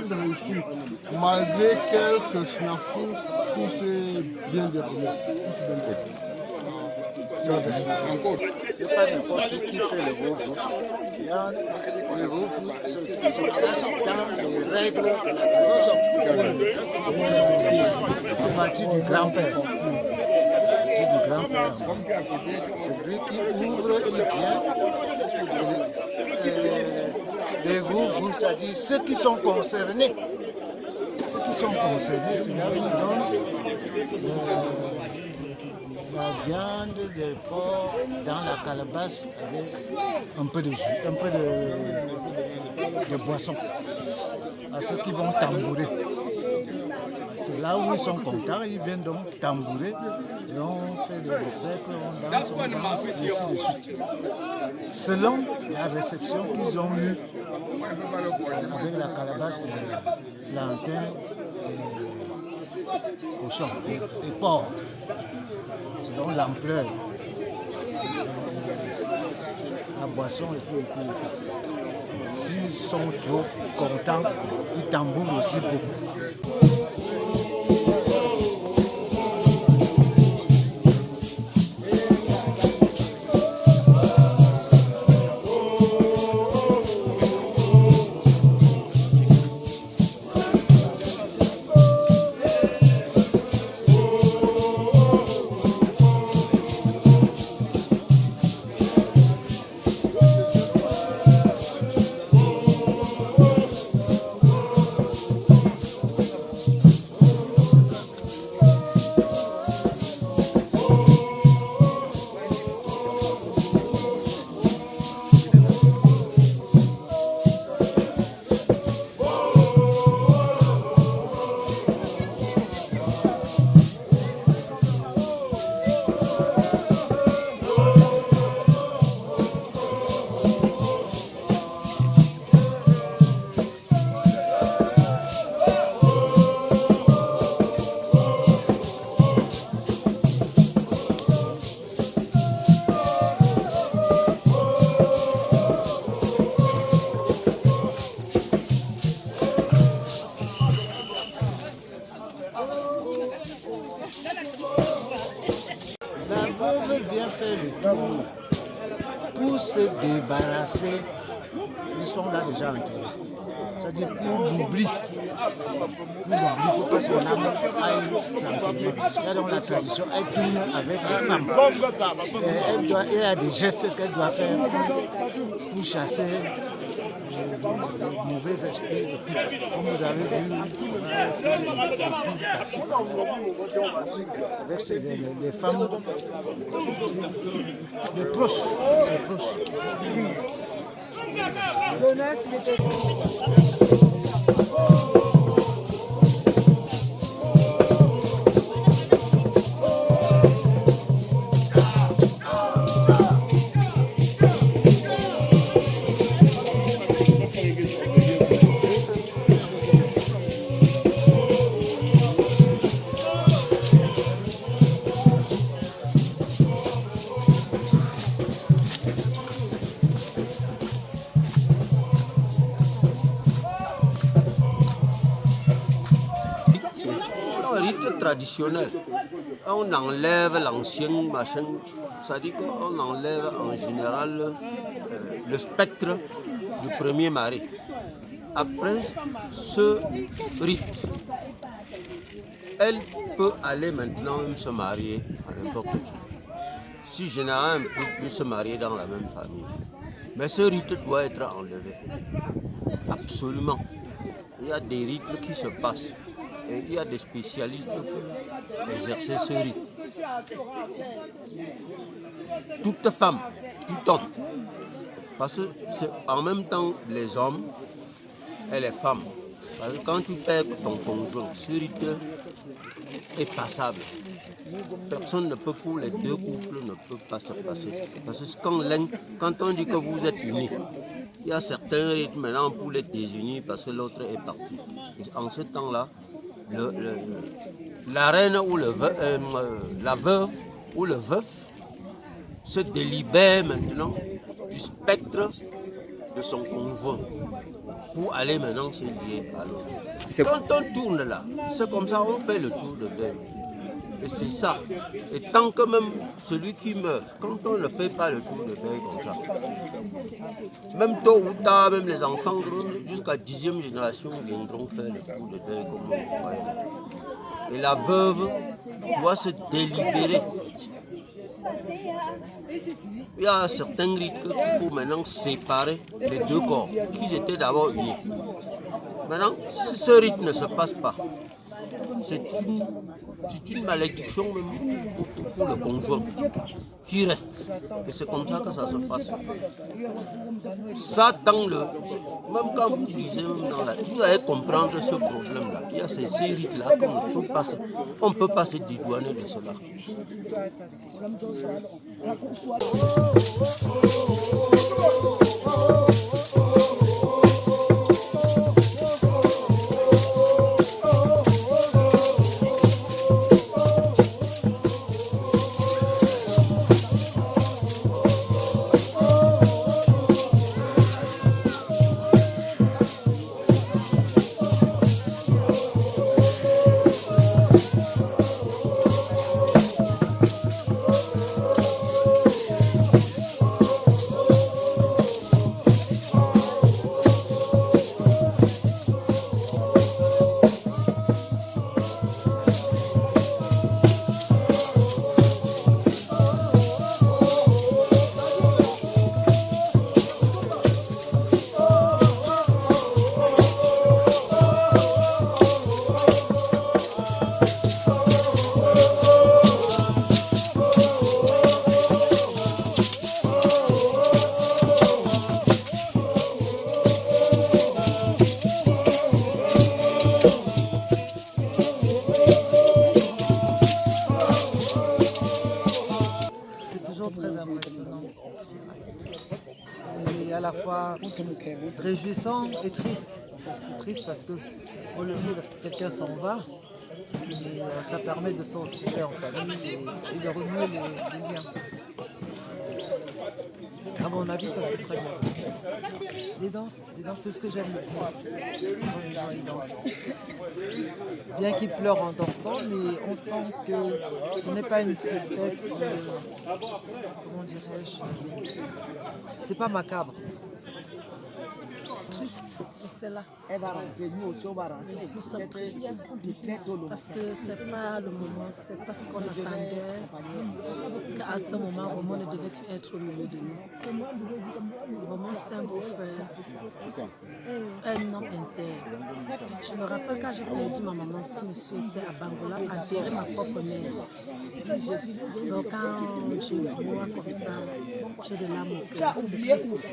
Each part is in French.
une réussite. Malgré quelques snafous, tout s'est bien déroulé. C'est pas n'importe qui fait le roufou. Le roufou se place dans les règles de la tradition. Du grand-père. Celui qui ouvre, il vient. Les roufous, c'est-à-dire ceux qui sont concernés. C'est là où ils donnent la viande de porc dans la calebasse avec un peu de jus, un peu de boisson. À ceux qui vont tambourer. C'est là où ils sont contents, ils viennent donc tambourer. Et on fait des recettes, on danse, et ainsi de suite. Selon la réception qu'ils ont eue avec la calebasse de plantain et cochon et porc, selon l'ampleur, la boisson et tout. S'ils sont trop contents, ils tambourent aussi beaucoup. Vient faire le tour pour se débarrasser de ce qu'on a déjà enterré. C'est-à-dire pour l'oubli. Pour que son âme aille tranquillement. Il y a donc la tradition, elle tourne avec les femmes. Il y a des gestes qu'elle doit faire pour chasser les mauvais esprits. Comme vous avez vu, avec les femmes, les proches, ses proches. Traditionnel. On enlève l'ancien machin, c'est-à-dire qu'on enlève en général le spectre du premier mari. Après ce rite, elle peut aller maintenant même se marier à n'importe qui. Si généralement, elle ne peut plus se marier dans la même famille. Mais ce rite doit être enlevé. Absolument. Il y a des rites qui se passent. Et il y a des spécialistes pour exercer ce rite. Toute femme, tout homme. Parce que c'est en même temps les hommes et les femmes. Parce que quand tu perds ton conjoint, ce rite est passable. Personne ne peut, pour les deux couples, ne peut pas se passer. Parce que quand on dit que vous êtes unis, il y a certains rites maintenant pour les désunir parce que l'autre est parti. Et en ce temps-là, la reine ou la veuve ou le veuf se délibère maintenant du spectre de son conjoint pour aller maintenant se lier à l'autre. Quand on tourne là, c'est comme ça, on fait le tour de deuil. Et c'est ça. Et tant que même celui qui meurt, quand on ne fait pas le tour de deuil comme ça, même tôt ou tard, même les enfants, jusqu'à 10e génération, viendront faire le tour de deuil comme on croyait. Et la veuve doit se délibérer. Il y a certains rites qu'il faut maintenant séparer les deux corps, qui étaient d'abord unis. Maintenant, si ce rite ne se passe pas, c'est une malédiction même pour le conjoint qui reste. Et c'est comme ça que ça se passe. Ça, même quand vous lisez, vous allez comprendre ce problème-là. Il y a ces séries-là on ne peut pas se dédouaner de cela. C'est à la fois réjouissant et triste. Triste parce qu'on le fait parce que quelqu'un s'en va, mais ça permet de se retrouver en famille et de renouer les liens. À mon avis, ça c'est très bien. Les danses, c'est ce que j'aime le plus. Quand les gens ils dansent. Bien qu'ils pleurent en dansant, mais on sent que ce n'est pas une tristesse, comment dirais-je, c'est pas macabre. Triste, et c'est là. Nous sommes tristes parce que c'est pas le moment, c'est pas ce qu'on attendait. Qu'à ce moment, Roman ne devait plus être au milieu de nous. Roman, c'est un beau frère, un homme intègre. Je me rappelle quand j'ai perdu ma maman, ce monsieur était à Bangola, enterré ma propre mère. Donc quand je vois comme ça, j'ai de l'âme au cœur, c'est triste.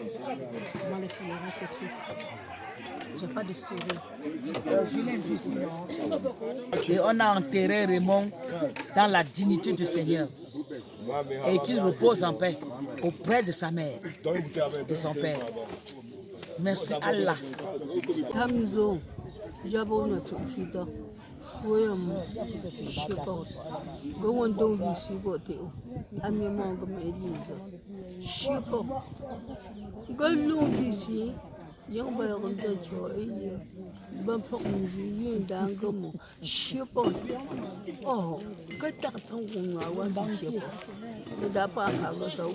Moi, les funérailles, c'est triste. J'ai pas de sourire. Et on a enterré Raymond dans la dignité du Seigneur. Et qu'il repose en paix auprès de sa mère et son père. Merci Allah. Yang bayang dah cuai, bapa unjuk dan kamu siapa? Oh, kita tahu ngawan siapa? Tidak apa tahu.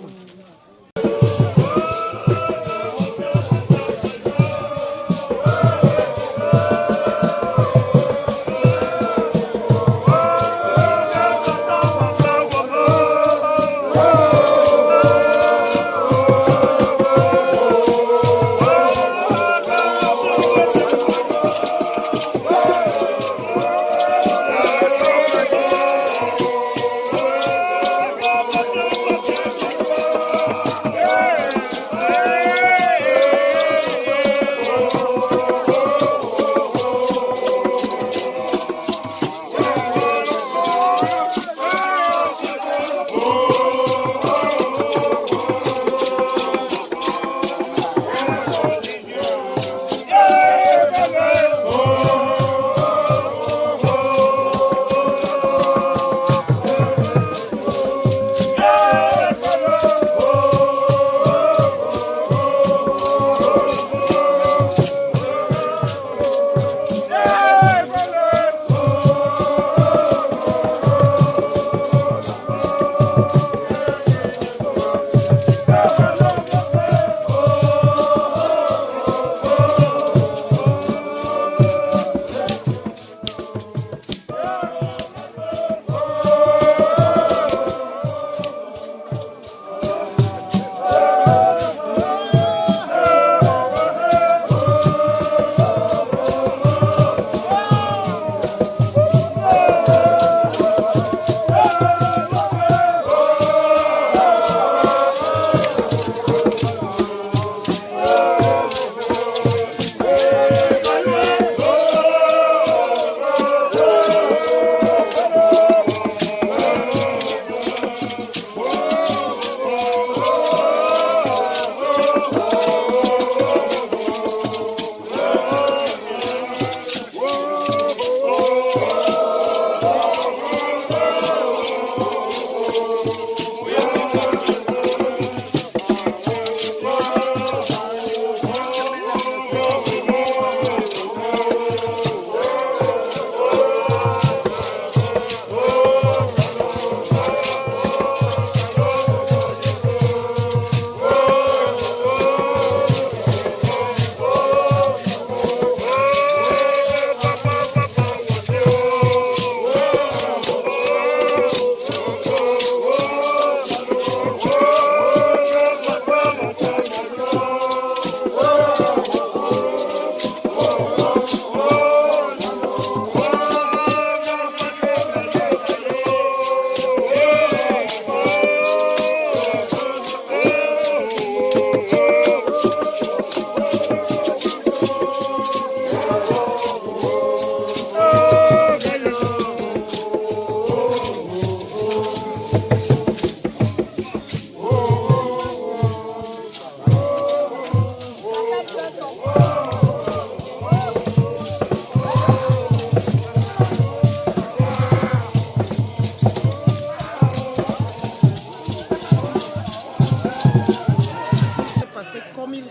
Yeah!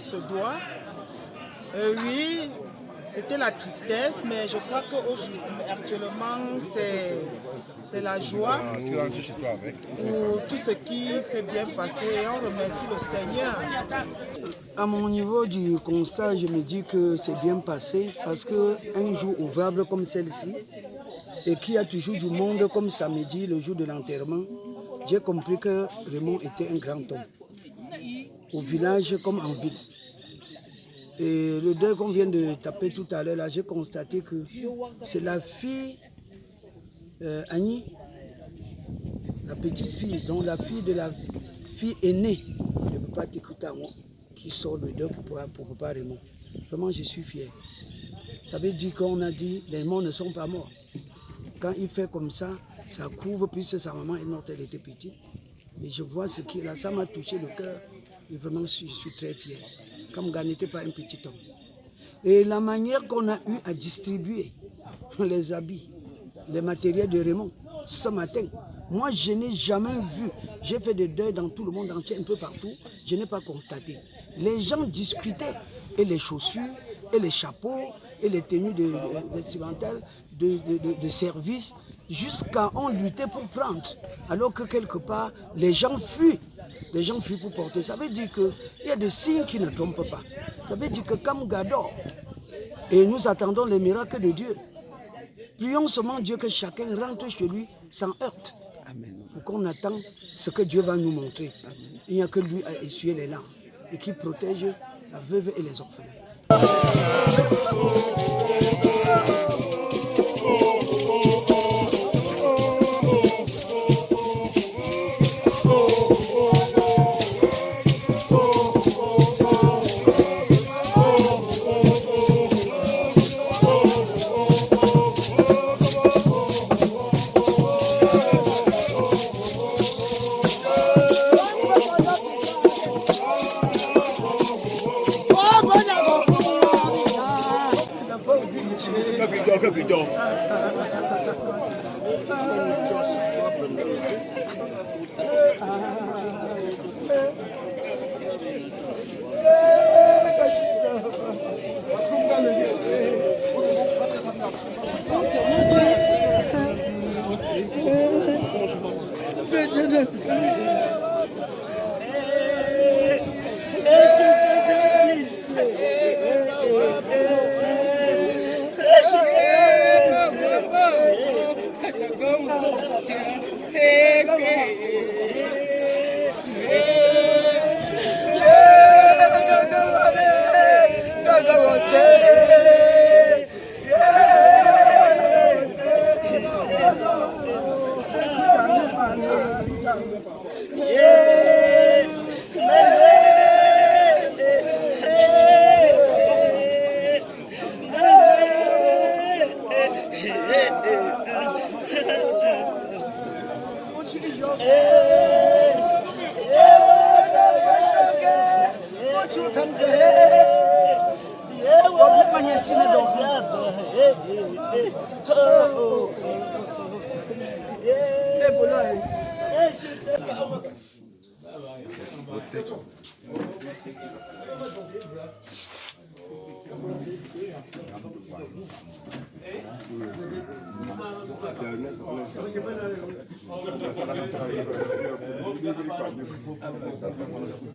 se doit. Oui, c'était la tristesse, mais je crois qu'actuellement, c'est la joie pour tout ce qui s'est bien passé. Et on remercie le Seigneur. À mon niveau du constat, je me dis que c'est bien passé parce qu'un jour ouvrable comme celle-ci, et qu'il y a toujours du monde comme samedi, le jour de l'enterrement, j'ai compris que Raymond était un grand homme, au village comme en ville. Et le deuil qu'on vient de taper tout à l'heure, là, j'ai constaté que c'est la fille Annie, la petite fille, donc la fille de la fille aînée, je ne peux pas t'écouter à moi, qui sort le deuil pour Papa Raymond. Vraiment, je suis fier. Ça veut dire qu'on a dit, les morts ne sont pas morts. Quand il fait comme ça, ça couvre, puisque sa maman est morte, elle était petite. Et je vois ce qui est là, ça m'a touché le cœur. Et vraiment, je suis très fier. Kamga n'était pas un petit homme. Et la manière qu'on a eu à distribuer les habits, les matériels de Raymond, ce matin, moi je n'ai jamais vu, j'ai fait des deuils dans tout le monde entier, un peu partout, je n'ai pas constaté. Les gens discutaient, et les chaussures, et les chapeaux, et les tenues vestimentales de service, jusqu'à on luttait pour prendre. Alors que quelque part, les gens fuient. Les gens fuient pour porter. Ça veut dire qu'il y a des signes qui ne trompent pas. Ça veut dire que comme Gador, et nous attendons les miracles de Dieu. Prions seulement Dieu que chacun rentre chez lui sans heurte. Pour qu'on attend ce que Dieu va nous montrer. Il n'y a que lui à essuyer les larmes et qui protège la veuve et les orphelins.